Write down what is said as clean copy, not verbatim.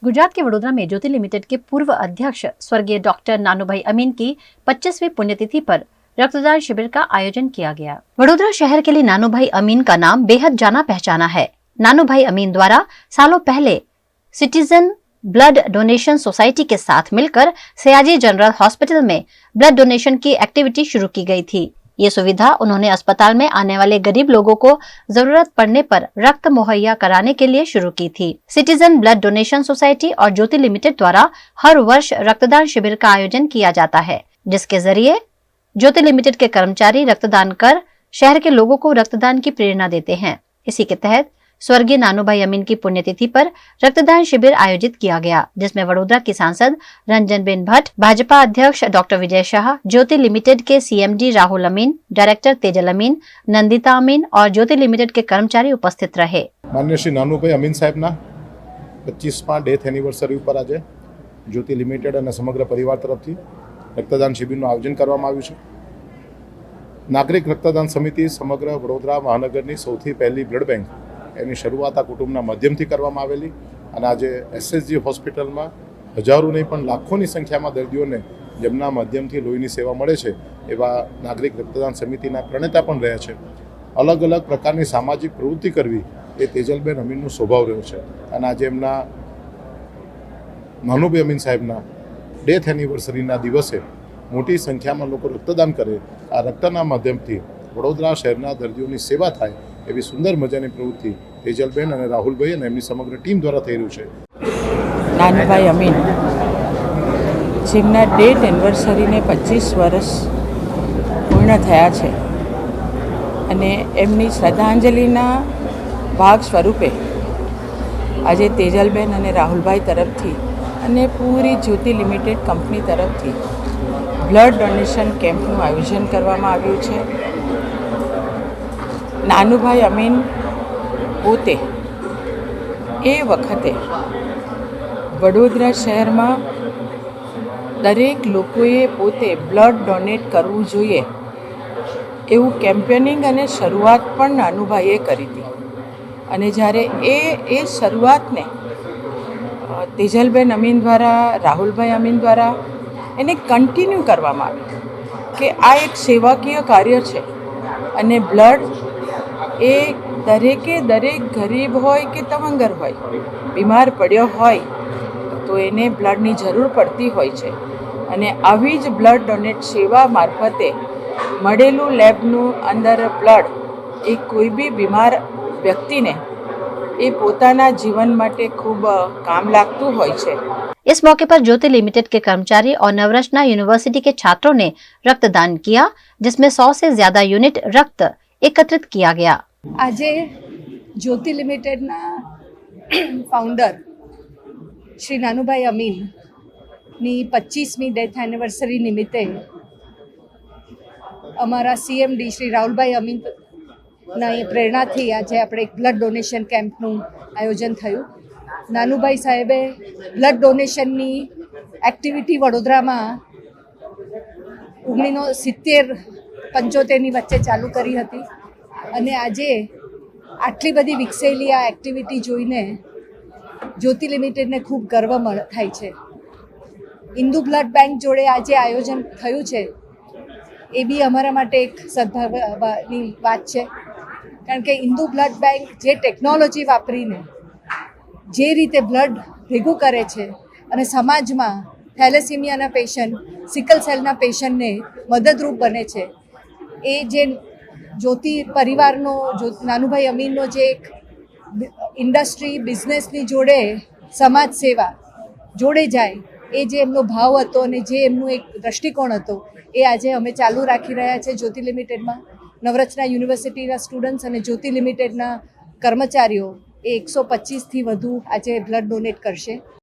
गुजरात के वडोदरा में ज्योति लिमिटेड के पूर्व अध्यक्ष स्वर्गीय डॉक्टर नानूभाई अमीन की 25वीं पुण्यतिथि पर रक्तदान शिविर का आयोजन किया गया। वडोदरा शहर के लिए नानूभाई अमीन का नाम बेहद जाना पहचाना है। नानूभाई अमीन द्वारा सालों पहले सिटीजन ब्लड डोनेशन सोसाइटी के साथ मिलकर सयाजी जनरल हॉस्पिटल में ब्लड डोनेशन की एक्टिविटी शुरू की गई थी। ये सुविधा उन्होंने अस्पताल में आने वाले गरीब लोगों को जरूरत पड़ने पर रक्त मुहैया कराने के लिए शुरू की थी। सिटीजन ब्लड डोनेशन सोसाइटी और ज्योति लिमिटेड द्वारा हर वर्ष रक्तदान शिविर का आयोजन किया जाता है, जिसके जरिए ज्योति लिमिटेड के कर्मचारी रक्तदान कर शहर के लोगों को रक्तदान की प्रेरणा देते हैं। इसी के तहत स्वर्गीय नानूभाई अमीन की पुण्यतिथि पर रक्तदान शिविर आयोजित किया गया, जिसमें वडोदरा की सांसद रंजनबेन भट्ट, भाजपा अध्यक्ष डॉक्टर विजय शाह, ज्योति लिमिटेड के सीएमडी राहुल अमीन, डायरेक्टर तेजल अमीन, नंदिता अमीन और ज्योति लिमिटेड के कर्मचारी उपस्थित रहे। माननीय श्री नानूभाई अमीन साहेबना 25મા ડેથ એનિવર્સરી ઉપર આજે જ્યોતિ લિમિટેડ અને સમગ્ર પરિવાર તરફથી રક્તદાન શિબિરનું આયોજન કરવામાં આવ્યું છે। નાગરિક રક્તદાન સમિતિ સમગ્ર વડોદરા મહાનગરની સૌથી પહેલી બ્લડ બેંક એની શરૂઆત આ કુટુંબના માધ્યમથી કરવામાં આવેલી અને આજે એસએસજી હોસ્પિટલમાં હજારો નહીં પણ લાખોની સંખ્યામાં દર્દીઓને જેમના માધ્યમથી લોહીની સેવા મળે છે એવા નાગરિક રક્તદાન સમિતિના પ્રણેતા પણ રહ્યા છે। અલગ અલગ પ્રકારની સામાજિક પ્રવૃત્તિ કરવી એ તેજલબેન અમીનનો સ્વભાવ રહ્યો છે અને આજે એમના નાનૂભાઈ અમીન સાહેબના ડેથ એનિવર્સરીના દિવસે મોટી સંખ્યામાં લોકો રક્તદાન કરે, આ રક્તના માધ્યમથી વડોદરા શહેરના દર્દીઓની સેવા થાય એવી સુંદર મજાની પ્રવૃત્તિ તેજલબેન અને રાહુલભાઈ અને એમની સમગ્ર ટીમ દ્વારા થઈ રહ્યું છે। નાનૂભાઈ અમીન જેમના ડેથ એનિવર્સરીને 25 વર્ષ પૂર્ણ થયા છે અને એમની શ્રદ્ધાંજલિના ભાગ સ્વરૂપે આજે તેજલબેન અને રાહુલભાઈ તરફથી અને પૂરી જ્યોતિ લિમિટેડ કંપની તરફથી બ્લડ ડોનેશન કેમ્પનું આયોજન કરવામાં આવ્યું છે। નાનૂભાઈ અમીન પોતે એ વખતે વડોદરા શહેરમાં દરેક લોકોએ પોતે બ્લડ ડોનેટ કરવું જોઈએ એવું કેમ્પેનિંગ અને શરૂઆત પણ નાનૂભાઈએ કરી હતી અને જ્યારે એ શરૂઆતને તેજલબેન અમીન દ્વારા, રાહુલભાઈ અમીન દ્વારા એને કન્ટિન્યુ કરવામાં આવી કે આ એક સેવાકીય કાર્ય છે અને બ્લડ એ દરેક ગરીબ હોય કે તવંગર હોય, બીમાર પડ્યો હોય તો એને બ્લડની જરૂર પડતી હોય છે અને આવી જ બ્લડ ડોનેટ સેવા મારફતે મળેલું લેબનું અંદર બ્લડ એ કોઈ બી બીમાર વ્યક્તિને એ પોતાના જીવન માટે ખૂબ કામ લાગતું હોય છે। इस मौके पर ज्योति लिमिटेड के कर्मचारी और नवरचना यूनिवर्सिटी के छात्रों ने रक्तदान किया, जिसमें 100 से ज्यादा यूनिट रक्त एकत्रित किया गया। આજે જ્યોતિ લિમિટેડના ફાઉન્ડર શ્રી નાનૂભાઈ અમીનની 25મી ડેથ એનિવર્સરી નિમિત્તે અમારા સીએમડી શ્રી રાહુલભાઈ અમીનના પ્રેરણાથી આજે આપણે એક બ્લડ ડોનેશન કેમ્પનું આયોજન થયું। નાનૂભાઈ સાહેબે બ્લડ ડોનેશનની એક્ટિવિટી વડોદરામાં 1970-75ની વચ્ચે ચાલુ કરી હતી અને આજે આટલી બધી વિકસેલી આ એક્ટિવિટી જોઈને જ્યોતિ લિમિટેડને ખૂબ ગર્વ થાય છે। હિન્દુ બ્લડ બેંક જોડે આજે આયોજન થયું છે એ બી અમારા માટે એક સદભાવની વાત છે, કારણ કે હિન્દુ બ્લડ બેંક જે ટેકનોલોજી વાપરીને જે રીતે બ્લડ ભેગું કરે છે અને સમાજમાં થેલેસીમિયાના પેશન્ટ, સિકલ સેલના પેશન્ટને મદદરૂપ બને છે, એ જે જ્યોતિ પરિવારનો નાનૂભાઈ અમીનનો જે એક ઇન્ડસ્ટ્રી બિઝનેસની જોડે સમાજ સેવા જોડે જાય એ જે એમનો ભાવ હતો અને જે એમનું એક દ્રષ્ટિકોણ હતો એ આજે અમે ચાલુ રાખી રહ્યા છે જ્યોતિ લિમિટેડમાં। નવરચના યુનિવર્સિટીના સ્ટુડન્ટ્સ અને જ્યોતિ લિમિટેડના કર્મચારીઓ એ 125થી વધુ આજે બ્લડ ડોનેટ કરશે।